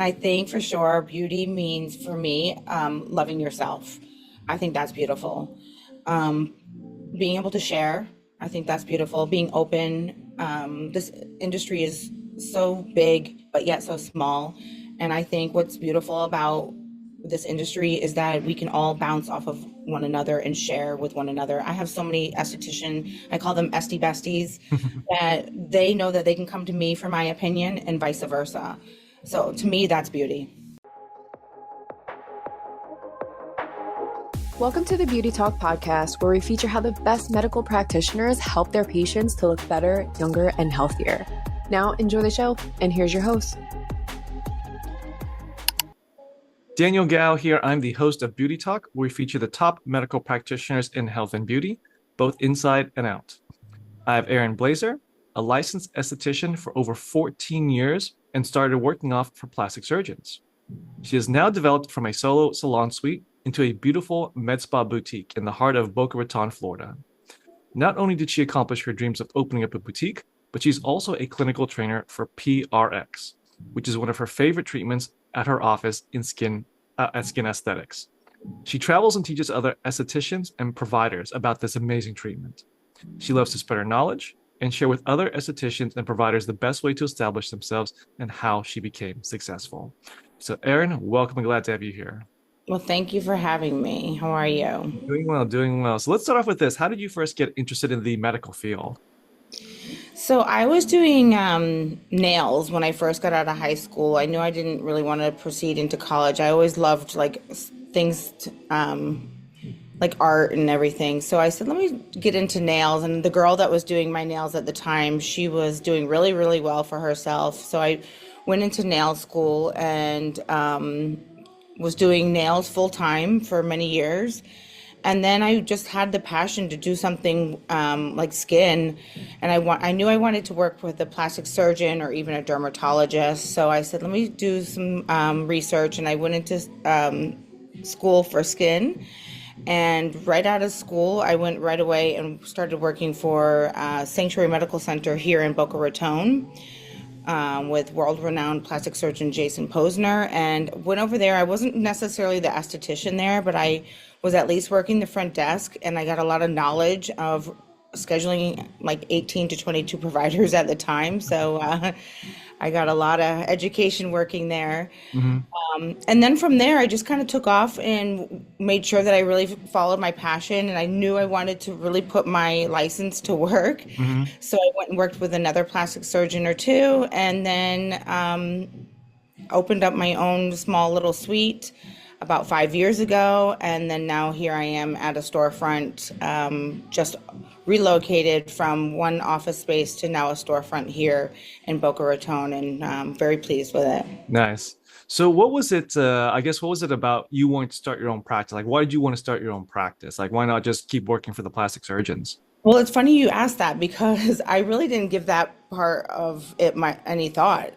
I think for sure beauty means for me, loving yourself. I think that's beautiful. Um, Being able to share, I think that's beautiful. Being open. This industry is so big, but yet so small. And I think what's beautiful about this industry is that we can all bounce off of one another and share with one another. I have so many esthetician, I call them esty besties, that they know that they can come to me for my opinion and vice versa. So to me, that's beauty. Welcome to the Beauty Talk podcast, where we feature how the best medical practitioners help their patients to look better, younger, and healthier. Now, enjoy the show, and here's your host. Daniel Gao here. I'm the host of Beauty Talk, where we feature the top medical practitioners in health and beauty, both inside and out. I have Erin Blaser, a licensed esthetician for over 14 years and started working off for plastic surgeons. She has now developed from a solo salon suite into a beautiful med spa boutique in the heart of Boca Raton, Florida. Not only did she accomplish her dreams of opening up a boutique, but she's also a clinical trainer for PRX, which is one of her favorite treatments at her office in skin aesthetics. She travels and teaches other estheticians and providers about this amazing treatment. She loves to spread her knowledge and share with other estheticians and providers the best way to establish themselves and how she became successful. So, Erin, welcome and glad to have you here. Well, thank you for having me. How are you? Doing well, doing well. So let's start off with this. How did you first get interested in the medical field? So I was doing nails when I first got out of high school. I knew I didn't really want to proceed into college. I always loved like things like art and everything. So I said, let me get into nails. And the girl that was doing my nails at the time, she was doing really, really well for herself. So I went into nail school and was doing nails full time for many years. And then I just had the passion to do something like skin, and I knew I wanted to work with a plastic surgeon or even a dermatologist. So I said, let me do some research, and I went into school for skin. And right out of school, I went right away and started working for Sanctuary Medical Center here in Boca Raton with world-renowned plastic surgeon Jason Posner, and went over there. I wasn't necessarily the esthetician there, but I was at least working the front desk, and I got a lot of knowledge of scheduling like 18 to 22 providers at the time. So I got a lot of education working there. Mm-hmm. And then from there, I just kind of took off and made sure that I really followed my passion. And I knew I wanted to really put my license to work. Mm-hmm. So I went and worked with another plastic surgeon or two, and then opened up my own small little suite about 5 years ago. And then now here I am at a storefront, just relocated from one office space to now a storefront here in Boca Raton, and I'm very pleased with it. Nice. So what was it, I guess, what was it about you wanting to start your own practice? Like, why did you want to start your own practice? Like, why not just keep working for the plastic surgeons? Well, it's funny you asked that because I really didn't give that part of it any thought.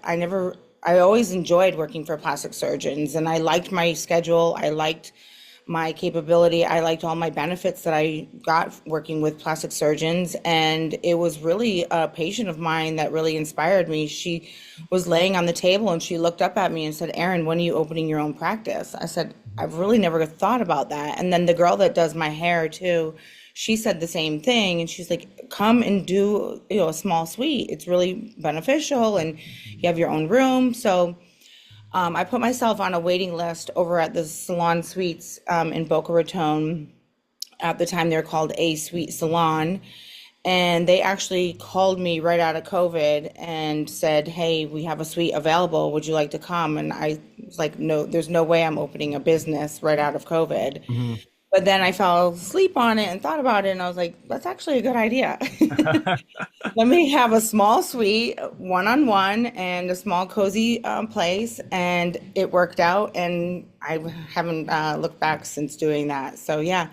I always enjoyed working for plastic surgeons, and I liked my schedule. I liked my capability. I liked all my benefits that I got working with plastic surgeons. And it was really a patient of mine that really inspired me. She was laying on the table and she looked up at me and said, Erin, when are you opening your own practice? I said, I've really never thought about that. And then the girl that does my hair too, she said the same thing. And she's like, come and do, a small suite. It's really beneficial and you have your own room. So I put myself on a waiting list over at the Salon Suites in Boca Raton. At the time, they were called A Suite Salon. And they actually called me right out of COVID and said, hey, we have a suite available. Would you like to come? And I was like, no, there's no way I'm opening a business right out of COVID. Mm-hmm. But then I fell asleep on it and thought about it, and I was like, that's actually a good idea. Let me have a small suite, one-on-one, and a small cozy place. And it worked out, and I haven't looked back since doing that. So yeah,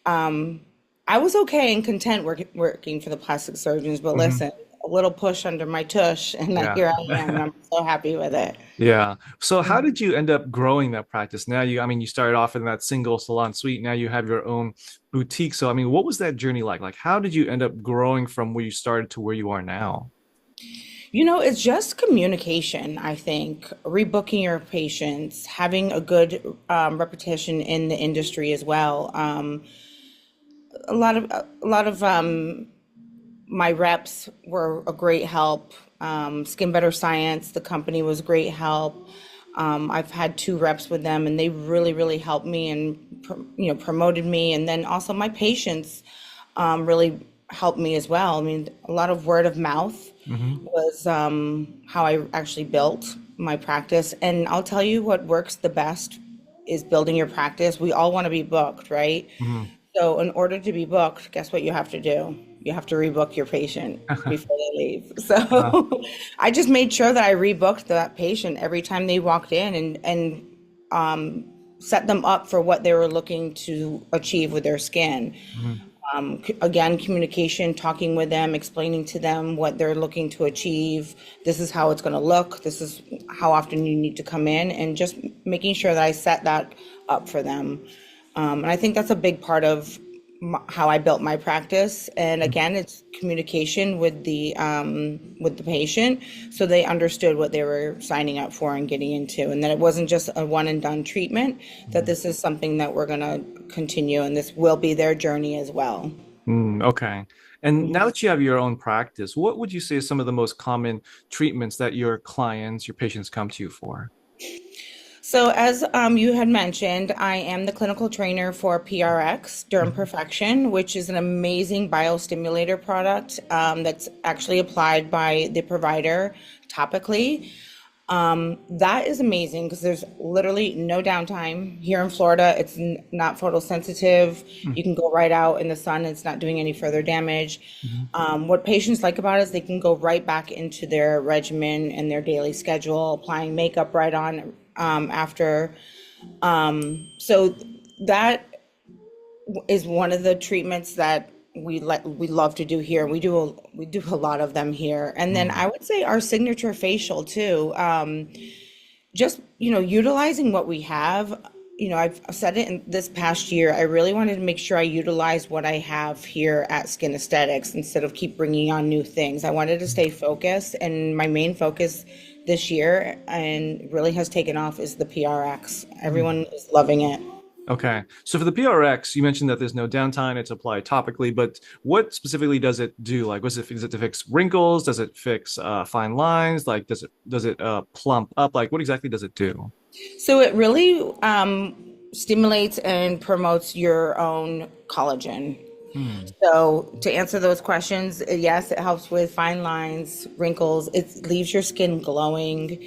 I was okay and content working for the plastic surgeons, but Mm-hmm. listen, a little push under my tush, and Yeah. here I am. And I'm so happy with it. Yeah. So how did you end up growing that practice? Now I mean, you started off in that single salon suite. Now you have your own boutique. So, I mean, what was that journey like? Like, how did you end up growing from where you started to where you are now? It's just communication, I think. Rebooking your patients, having a good reputation in the industry as well. A lot of my reps were a great help. Skin Better Science, the company was great help. I've had two reps with them, and they really, really helped me and promoted me. And then also my patients really helped me as well. I mean, a lot of word of mouth Hmm. was how I actually built my practice. And I'll tell you what works the best is building your practice. We all want to be booked, right? Hmm. So in order to be booked, guess what you have to do? You have to rebook your patient before they leave. Uh, So I just made sure that I rebooked that patient every time they walked in and set them up for what they were looking to achieve with their skin. mhm. Again, communication, talking with them, explaining to them what they're looking to achieve. This is how it's going to look. This is how often you need to come in, and just making sure that I set that up for them. And I think that's a big part of how I built my practice. And again, it's communication with the patient, so they understood what they were signing up for and getting into, and that it wasn't just a one and done treatment. That this is something that we're gonna continue, and this will be their journey as well. Okay. And now that you have your own practice, what would you say is some of the most common treatments that your clients, your patients come to you for? So, as you had mentioned, I am the clinical trainer for PRX Derm Mhm. Perfection, which is an amazing biostimulator product that's actually applied by the provider topically. That is amazing because there's literally no downtime here in Florida. It's not photosensitive. You can go right out in the sun. It's not doing any further damage. Mhm. What patients like about it is they can go right back into their regimen and their daily schedule, applying makeup right on after. So that is one of the treatments that we love to do here. We do a lot of them here, and then Mm. I would say our signature facial too. Just utilizing what we have. I've said it in this past year. I really wanted to make sure I utilize what I have here at Skin Aesthetics instead of keep bringing on new things. I wanted to stay focused, and my main focus this year and really has taken off is the PRX. Mm. Everyone is loving it. Okay. So for the PRX, you mentioned that there's no downtime, it's applied topically, but what specifically does it do? Like, is it to fix wrinkles? Does it fix fine lines? Like, does it plump up? Like, what exactly does it do? So it really stimulates and promotes your own collagen. Hmm. So to answer those questions, yes, it helps with fine lines, wrinkles. It leaves your skin glowing.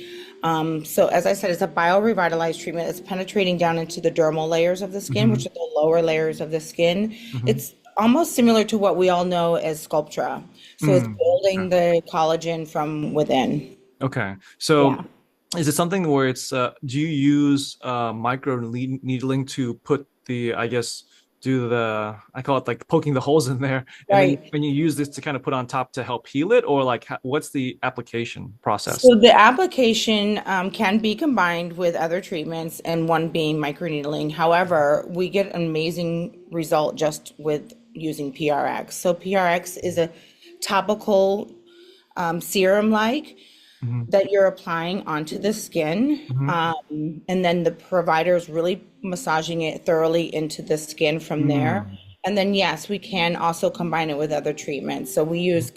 So as I said, it's a bio-revitalized treatment. It's penetrating down into the dermal layers of the skin, Hmm. which are the lower layers of the skin. Hmm. It's almost similar to what we all know as Sculptra. So it's Mm. building the collagen from within. Okay. So Yeah. is it something where do you use micro needling to put I guess, I call it like poking the holes in there, and then Right. when you use this to kind of put on top to help heal it, or like what's the application process? So the application can be combined with other treatments, and one being microneedling. However, we get an amazing result just with using PRX. So PRX is a topical serum-like Hmm. that you're applying onto the skin, Hmm. and then the provider is really massaging it thoroughly into the skin from there. Mm. And then, yes, we can also combine it with other treatments. So we use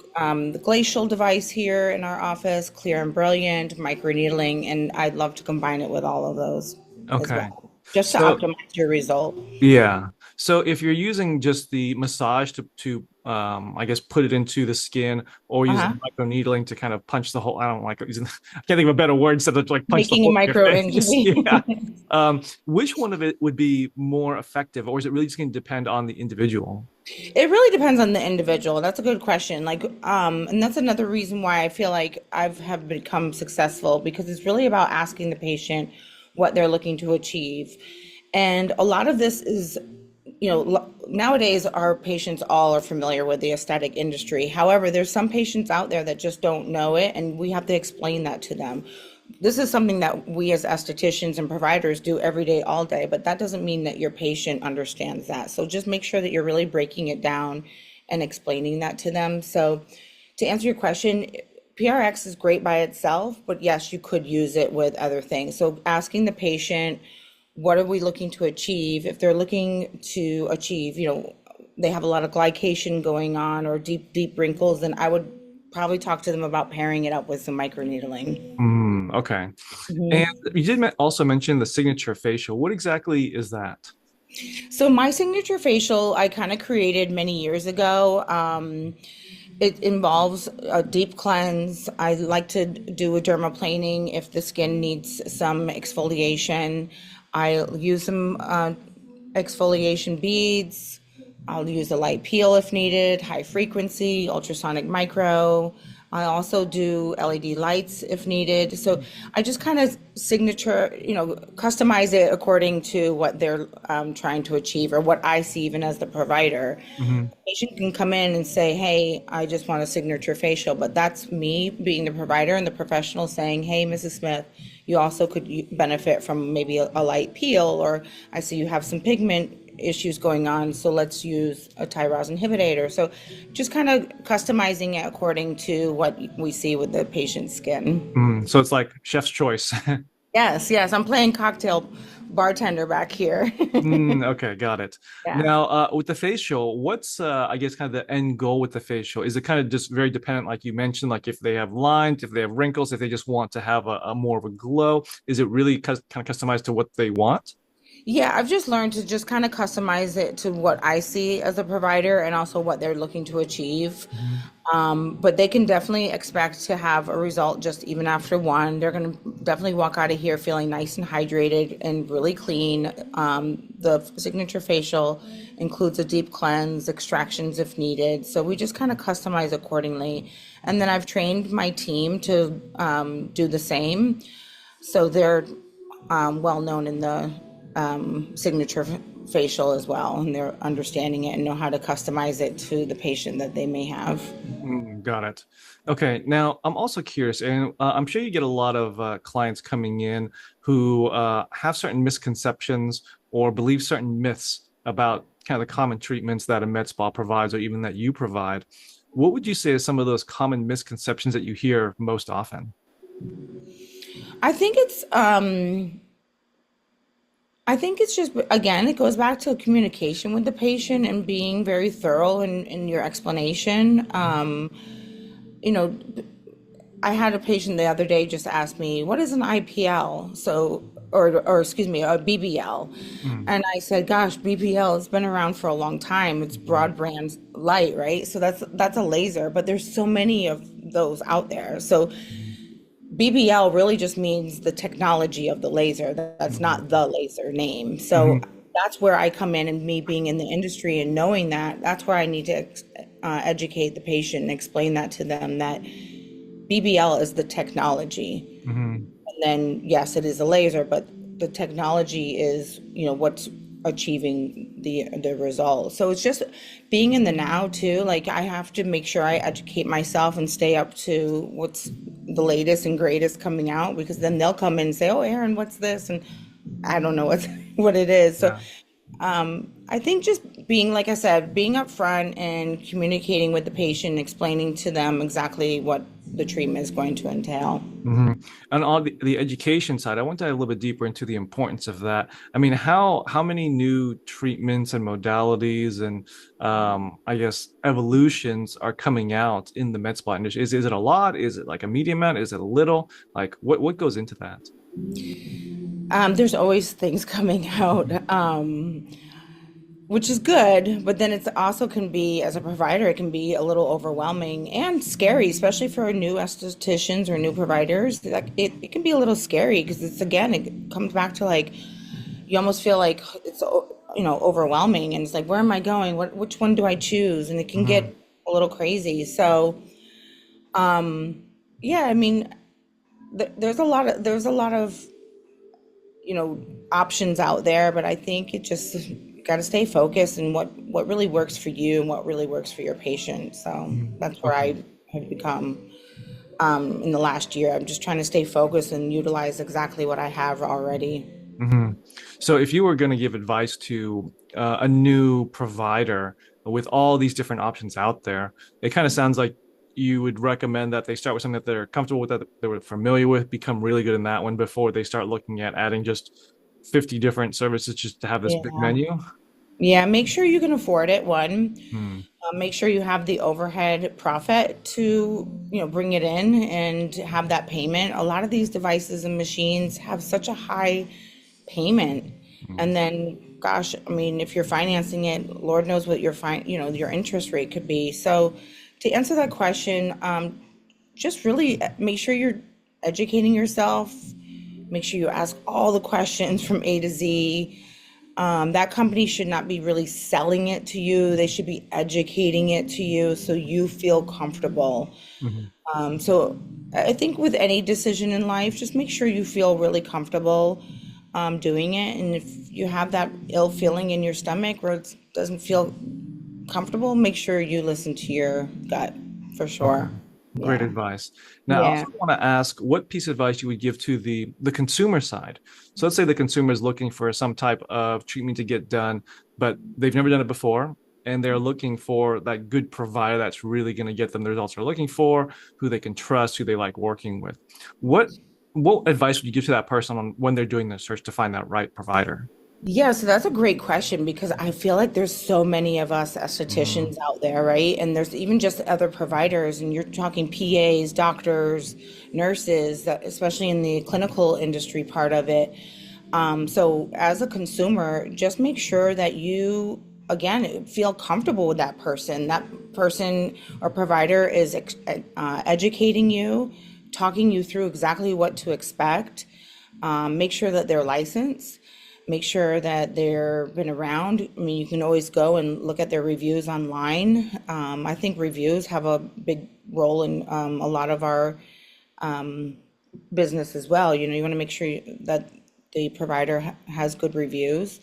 the glacial device here in our office, Clear and Brilliant, microneedling, and I'd love to combine it with all of those as Okay. well, just to So optimize your result. yeah. So if you're using just the massage to I guess put it into the skin, or using Uh-huh. micro needling to kind of punch the hole, I don't like using I can't think of a better word instead of like punch the Making a hole in your micro face. injury. Yeah. Which one of it would be more effective, or is it really just going to depend on the individual? It really depends on the individual. That's a good question. And that's another reason why I feel like have become successful because it's really about asking the patient what they're looking to achieve. And a lot of this is, nowadays our patients all are familiar with the aesthetic industry. However, there's some patients out there that just don't know it, and we have to explain that to them. This is something that we as estheticians and providers do every day, all day, but that doesn't mean that your patient understands that. So just make sure that you're really breaking it down and explaining that to them. So to answer your question, PRX is great by itself, but yes, you could use it with other things. So asking the patient, what are we looking to achieve? If they're looking to achieve, they have a lot of glycation going on or deep wrinkles, then I would probably talk to them about pairing it up with some microneedling. Okay. And you did also mention the signature facial. What exactly is that? So my signature facial, I kind of created many years ago. It involves a deep cleanse. I like to do a dermaplaning if the skin needs some exfoliation. I use some exfoliation beads. I'll use a light peel if needed, high frequency, ultrasonic micro. I also do LED lights if needed. So I just kind of customize it according to what they're trying to achieve or what I see even as the provider. Hmm. Patient can come in and say, hey, I just want a signature facial, but that's me being the provider and the professional saying, hey, Mrs. Smith, you also could benefit from maybe a light peel, or I see you have some pigment issues going on, so let's use a Tyrose inhibitor. So just kind of customizing it according to what we see with the patient's skin. So it's like chef's choice. Yes, yes, I'm playing cocktail bartender back here. Okay, got it. Yeah. Now, with the facial, what's I guess kind of the end goal with the facial? Is it kind of just very dependent, like you mentioned, like if they have lines, if they have wrinkles, if they just want to have a more of a glow? Is it really kind of customized to what they want? Yeah, I've just learned to just kind of customize it to what I see as a provider and also what they're looking to achieve. Mhm. But they can definitely expect to have a result just even after one. They're going to definitely walk out of here feeling nice and hydrated and really clean. The signature facial includes a deep cleanse, extractions if needed. So we just kind of customize accordingly. And then I've trained my team to do the same. So they're well known in the signature facial as well, and they're understanding it and know how to customize it to the patient that they may have. Got it. Okay. Now, I'm also curious, and I'm sure you get a lot of clients coming in who have certain misconceptions or believe certain myths about kind of the common treatments that a med spa provides or even that you provide. What would you say is some of those common misconceptions that you hear most often? I think it's just, again, it goes back to communication with the patient and being very thorough in your explanation. You know, I had a patient the other day just ask me, what is an IPL? So, or excuse me, a BBL. Mm, And I said, gosh, BBL has been around for a long time. It's broadband light, right? So that's a laser, but there's so many of those out there. So BBL really just means the technology of the laser. That's mhm, not the laser name. So mhm, that's where I come in, and me being in the industry and knowing that, that's where I need to educate the patient and explain that to them that BBL is the technology. mhm. And then, yes, it is a laser, but the technology is, what's achieving the result. So it's just being in the now too. Like I have to make sure I educate myself and stay up to what's the latest and greatest coming out, because then they'll come in and say, "Oh, Erin, what's this?" And I don't know what it is. So Yeah. I think just being, like I said, being upfront and communicating with the patient, explaining to them exactly what the treatment is going to entail. And on the education side, I want to dive a little bit deeper into the importance of that. I mean, how many new treatments and modalities and I guess evolutions are coming out in the med spa industry? Is it a lot? Is it like a medium amount? Is it a little? Like what goes into that? There's always things coming out, which is good, but then it's also can be, as a provider, it can be a little overwhelming and scary, especially for new estheticians or new providers. Like it can be a little scary because it's, again, it comes back to like you almost feel like it's overwhelming, and it's like, where am I going? Which one do I choose? And it can get Hmm. a little crazy. So yeah, I mean, there's a lot of options out there, but I think it just got to stay focused and what really works for you and what really works for your patient. So that's where Okay. I have become in the last year. I'm just trying to stay focused and utilize exactly what I have already. Hmm. So if you were going to give advice to a new provider with all these different options out there, it kind of sounds like you would recommend that they start with something that they're comfortable with, that they're familiar with, become really good in that one before they start looking at adding just 50 different services just to have this big Yeah. menu? Yeah, make sure you can afford it, one. Hmm. Make sure you have the overhead profit to, bring it in and have that payment. A lot of these devices and machines have such a high payment. Hmm. And then, gosh, I mean, if you're financing it, Lord knows what your interest rate could be. So to answer that question, just really make sure you're educating yourself. Make sure you ask all the questions from A to Z. That company should not be really selling it to you. They should be educating it to you so you feel comfortable. Hmm. So I think with any decision in life, just make sure you feel really comfortable doing it. And if you have that ill feeling in your stomach where it doesn't feel comfortable, make sure you listen to your gut for Okay. sure. Great Yeah. advice. Now, I Yeah. also want to ask what piece of advice you would give to the consumer side. So let's say the consumer is looking for some type of treatment to get done, but they've never done it before, and they're looking for that good provider that's really going to get them the results they're looking for, who they can trust, who they like working with. What what advice would you give to that person on when they're doing their search to find that right provider? Yeah, so that's a great question because I feel like there's so many of us estheticians Mm. out there, right? And there's even just other providers, and you're talking PAs, doctors, nurses, especially in the clinical industry part of it. So as a consumer, just make sure that you, again, feel comfortable with that person. That person or provider is educating you, talking you through exactly what to expect. Make sure that they're licensed. Make sure that they've been around. I mean, you can always go and look at their reviews online. I think reviews have a big role in a lot of our business as well. You want to make sure that the provider has good reviews.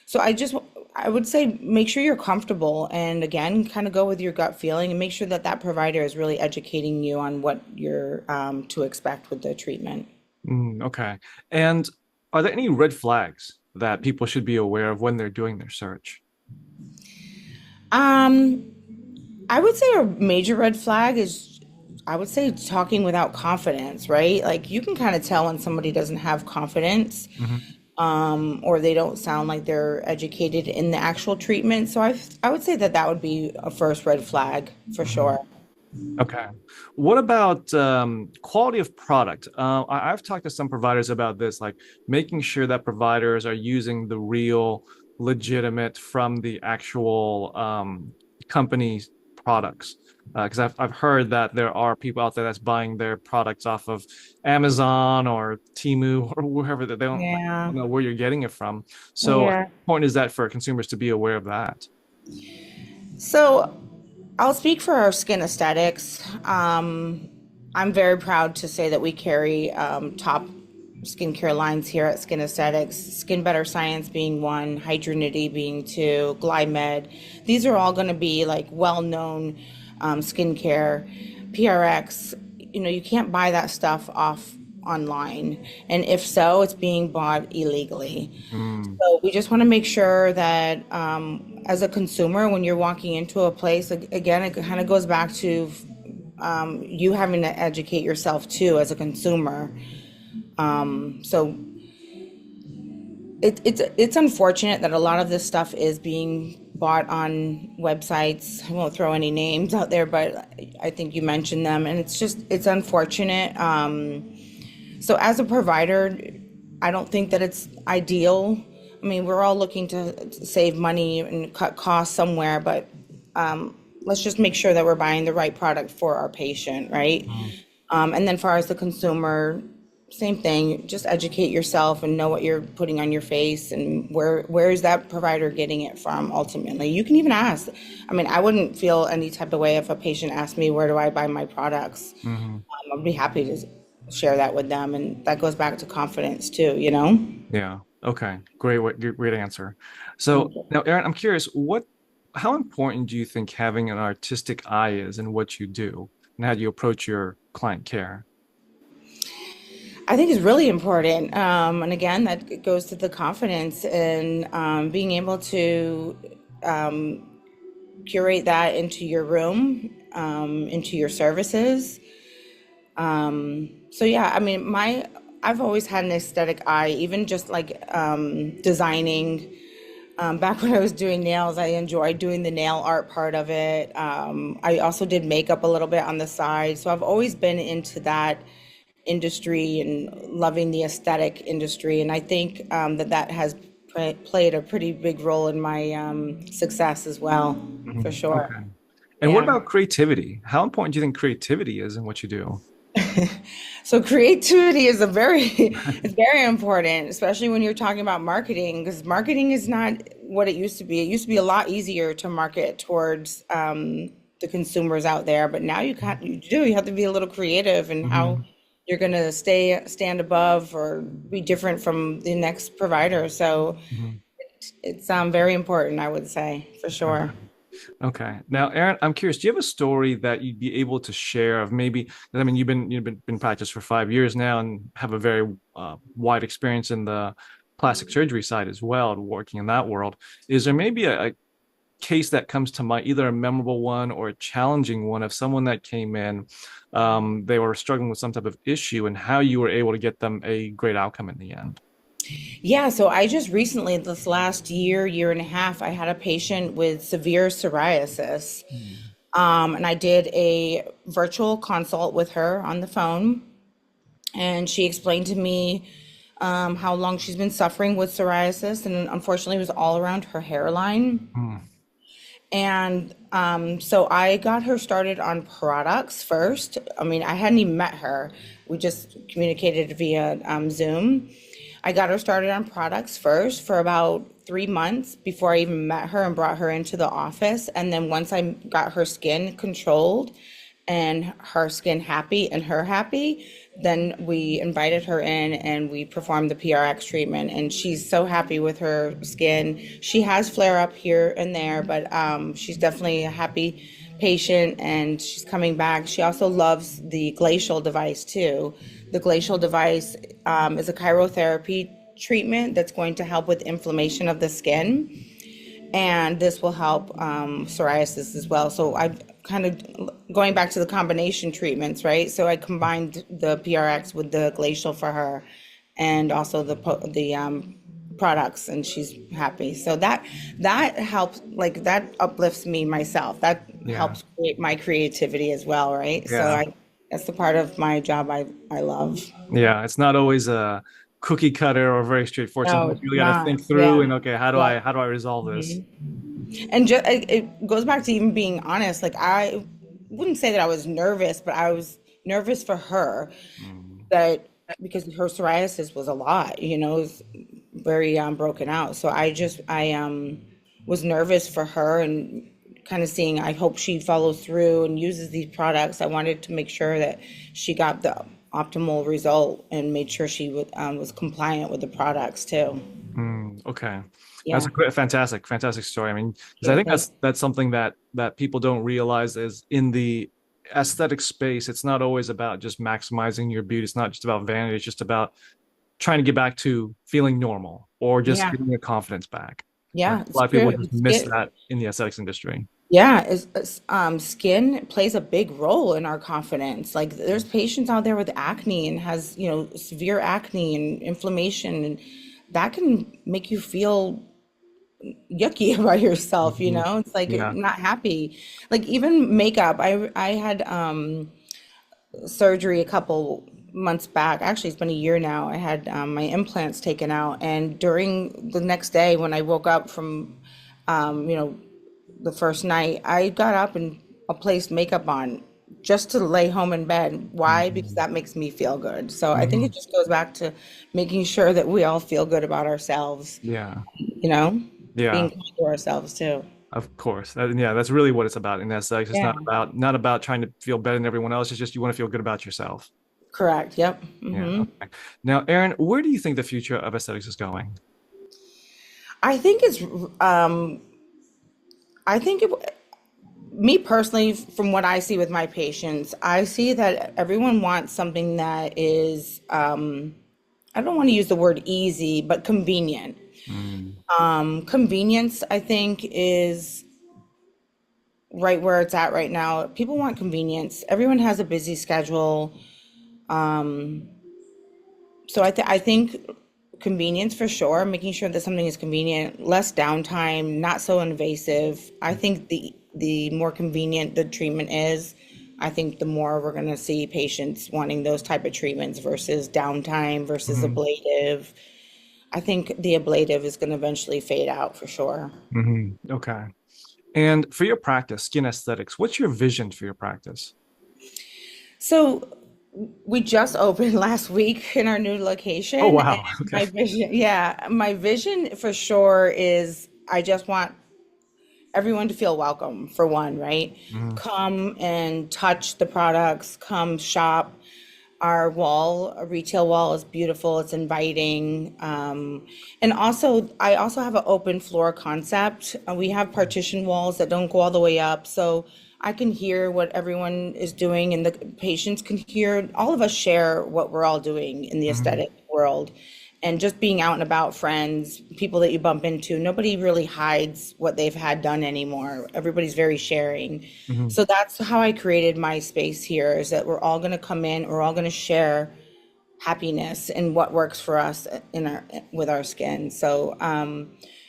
So I would say make sure you're comfortable and again, kind of go with your gut feeling and make sure that that provider is really educating you on what you're to expect with the treatment. Okay. And are there any red flags that people should be aware of when they're doing their search? Um, I would say a major red flag is, I would say talking without confidence, right? Like you can kind of tell when somebody doesn't have confidence, Hmm. or they don't sound like they're educated in the actual treatment. So I would say that that would be a first red flag for Hmm. sure. Okay. What about quality of product? I've talked to some providers about this, like making sure that providers are using the real, legitimate from the actual company's products. Because I've heard that there are people out there that's buying their products off of Amazon or Temu or wherever that they Yeah. don't know where you're getting it from. So, how Yeah. important is that for consumers to be aware of that? So I'll speak for our skin aesthetics. I'm very proud to say that we carry top skincare lines here at Skin Aesthetics. Skin Better Science being one, Hydrinity being two, Glymed. These are all going to be like well-known skincare. PRX, you can't buy that stuff off online, and if so, it's being bought illegally. Mm. So we just want to make sure that as a consumer, when you're walking into a place, again, it kind of goes back to you having to educate yourself too as a consumer. So it's unfortunate that a lot of this stuff is being bought on websites. I won't throw any names out there, but I think you mentioned them, and it's unfortunate. So as a provider, I don't think that it's ideal. I mean, we're all looking to save money and cut costs somewhere, but let's just make sure that we're buying the right product for our patient, right? Mm. And then far as the consumer, same thing, just educate yourself and know what you're putting on your face and where is that provider getting it from ultimately. You can even ask. I mean, I wouldn't feel any type of way if a patient asked me where do I buy my products. Mhm. I'd be happy to share that with them, and that goes back to confidence too. Yeah. Okay. Great answer. So now, Erin, I'm curious, how important do you think having an artistic eye is in what you do, and how do you approach your client care? I think it's really important. And again, that goes to the confidence and being able to curate that into your room. into your services. So yeah, I mean, I've always had an aesthetic eye, even just like designing. Back when I was doing nails, I enjoyed doing the nail art part of it. I also did makeup a little bit on the side. So I've always been into that industry and loving the aesthetic industry. And I think that has played a pretty big role in my success as well, for sure. Okay. And what Yeah. about creativity? How important do you think creativity is in what you do? So creativity is a very it's very important, especially when you're talking about marketing, because marketing is not what it used to be. It used to be a lot easier to market towards the consumers out there, but now you have to be a little creative in how Hmm. you're going to stand above or be different from the next provider. So Hmm. it's very important, I would say, for sure. Okay. Now, Erin, I'm curious, do you have a story that you'd be able to share of maybe, I mean, you've been practiced for 5 years now and have a very wide experience in the plastic surgery side as well, working in that world. Is there maybe a case that comes to mind, either a memorable one or a challenging one of someone that came in, they were struggling with some type of issue and how you were able to get them a great outcome in the end? Yeah, so I just recently, this last year and a half, I had a patient with severe psoriasis. Mm. And I did a virtual consult with her on the phone, and she explained to me how long she's been suffering with psoriasis, and unfortunately, it was all around her hairline. Mm. And so I got her started on products first. I mean, I hadn't even met her. We just communicated via Zoom. I got her started on products first for about 3 months before I even met her and brought her into the office. And then once I got her skin controlled and her skin happy and her happy, then we invited her in and we performed the PRX treatment. And she's so happy with her skin. She has flare up here and there, but she's definitely a happy patient and she's coming back. She also loves the glacial device too. The glacial device is a cryotherapy treatment that's going to help with inflammation of the skin, and this will help psoriasis as well. So I kind of going back to the combination treatments, right? So I combined the PRX with the glacial for her, and also the products, and she's happy. So that helps, like that uplifts me myself. That Yeah. helps create my creativity as well, right? So Yeah. I that's the part of my job I love. Yeah. It's not always a cookie cutter or very straightforward. No, Something it's you really got to not. think through Yeah. and okay, Yeah. how do I resolve this? And just it goes back to even being honest. Like I wouldn't say that I was nervous, but I was nervous for her, Mm. that because her psoriasis was a lot, it was very broken out. So I was nervous for her and kind of seeing, I hope she follows through and uses these products. I wanted to make sure that she got the optimal result and made sure she was compliant with the products too. Okay. That's Yeah. a great, fantastic story. I mean, because I Yeah. think that's something that people don't realize is in the aesthetic space, it's not always about just maximizing your beauty. It's not just about vanity. It's just about trying to get back to feeling normal or just Yeah. getting your confidence back. And Yeah. a It's lot of people true. just miss that in the aesthetics industry. Yeah, skin plays a big role in our confidence. Like there's patients out there with acne and has, severe acne and inflammation, and that can make you feel yucky about yourself, Mhm. It's like Yeah. not happy. Like even makeup. I had surgery a couple months back. Actually, it's been a year now. I had my implants taken out, and during the next day when I woke up from um, you know, the first night, I got up and placed makeup on just to lay home in bed. Why? Because Mhm. that makes me feel good. So I think it Mhm. just goes back to making sure that we all feel good about ourselves, Yeah. you know, Yeah. being kind to ourselves too. Of course. Yeah, that's really what it's about in aesthetics. It's Yeah, not about trying to feel better than everyone else. It's just you want to feel good about yourself. correct. Yep. Yeah. Okay. Now, Erin, where do you think the future of aesthetics is going? I think it's, um, I think it, me personally, from what I see with my patients, I see that everyone wants something that is, I don't want to use the word easy, but convenient. Mm. Convenience, I think, is right where it's at right now. People want convenience. Everyone has a busy schedule. Um, so I think convenience for sure, making sure that something is convenient, less downtime, not so invasive. I think the more convenient the treatment is, I think the more we're going to see patients wanting those type of treatments versus downtime versus Hmm. ablative. I think the ablative is going to eventually fade out for sure. Hmm. Okay. And for your practice, skin aesthetics, what's your vision for your practice? So we just opened last week in our new Oh, location, and wow. Okay. my vision, yeah, my vision for sure is I just want everyone to feel welcome for one, right? Hmm. Come and touch the products, come shop. Our wall, a retail wall is beautiful, it's inviting. And also, I also have an open floor concept. We have partition walls that don't go all the way up. So I can hear what everyone is doing and the patients can hear, all of us share what we're all doing in the Hmm. aesthetic world. And just being out and about, friends, people that you bump into, nobody really hides what they've had done anymore. Everybody's very sharing. Hmm. So that's how I created my space here, is that we're all going to come in, we're all going to share happiness and what works for us in our with our skin. So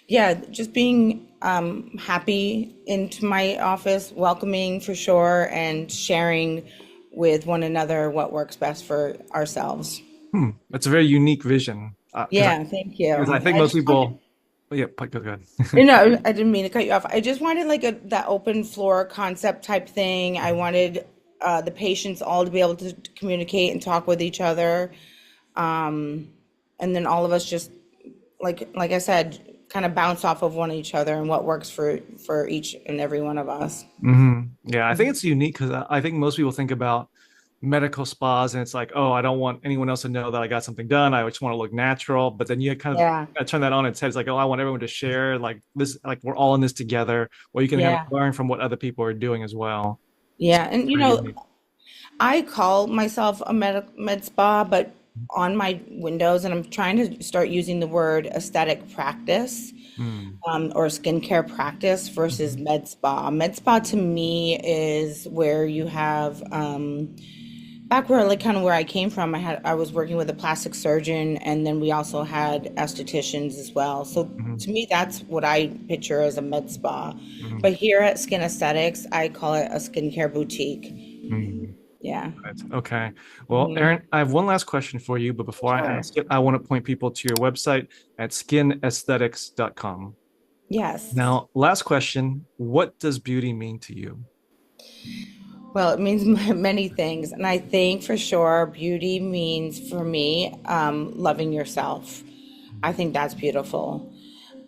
yeah, just being happy into my office, welcoming for sure, and sharing with one another what works best for ourselves. Hmm. That's a very unique vision. Yeah, thank you. Because I think I most just wanted, people, oh, yeah, go ahead. I didn't mean to cut you off. I just wanted like that open floor concept type thing. I wanted the patients all to be able to communicate and talk with each other. Um, and then all of us just like I said, kind of bounce off of one each other and what works for each and every one of us. Hmm. Yeah, I think it's unique because I think most people think about medical spas and it's like, oh, I don't want anyone else to know that I got something done. I just want to look natural. But then you Yeah, of turn that on its head. It's like, oh, I want everyone to share like this, like we're all in this together, where you can kind of yeah, learn from what other people are doing as well. So yeah. And it's very unique. I call myself a med spa, but on my windows, and I'm trying to start using the word aesthetic practice, Mm. or skincare practice versus Mhm. med spa. Med spa to me is where you have back where like kind of where I came from. I was working with a plastic surgeon, and then we also had estheticians as well. So Mhm. to me, that's what I picture as a med spa. Mhm. But here at Skin Aesthetics, I call it a skincare boutique. Mhm. Yeah. Right. Okay. Well, Mhm. Erin, I have one last question for you, but before I Sure. ask it, I want to point people to your website at skinesthetics.com. Yes. Now, last question, what does beauty mean to you? Well, it means many things. And I think for sure beauty means for me, loving yourself. I think that's beautiful.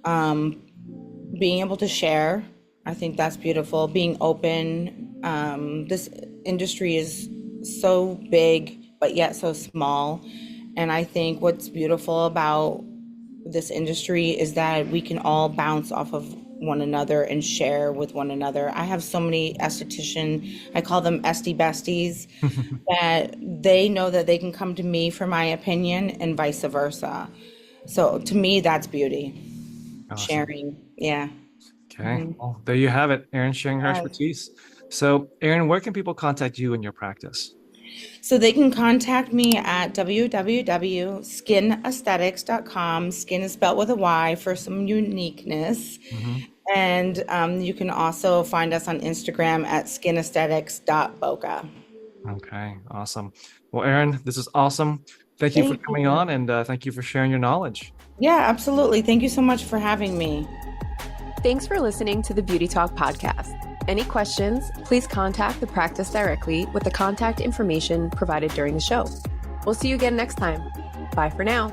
Um, Being able to share, I think that's beautiful. Being open. This industry is so big, but yet so small. And I think what's beautiful about this industry is that we can all bounce off of one another and share with one another. I have so many esthetician, I call them esty besties, that they know that they can come to me for my opinion and vice versa. So to me, that's beauty, Awesome. sharing. Yeah. Okay. Well, there you have it, Erin sharing her Yes. expertise. So, Erin, where can people contact you in your practice? So they can contact me at www.skinaesthetics.com. Skin is spelled with a Y for some uniqueness. Hmm. And you can also find us on Instagram at skinaesthetics.boca. Okay. Awesome. Well, Erin, this is awesome. Thank you for Thank coming you. on and thank you for sharing your knowledge. Yeah, absolutely. Thank you so much for having me. Thanks for listening to the Beauty Talk podcast. Any questions, please contact the practice directly with the contact information provided during the show. We'll see you again next time. Bye for now.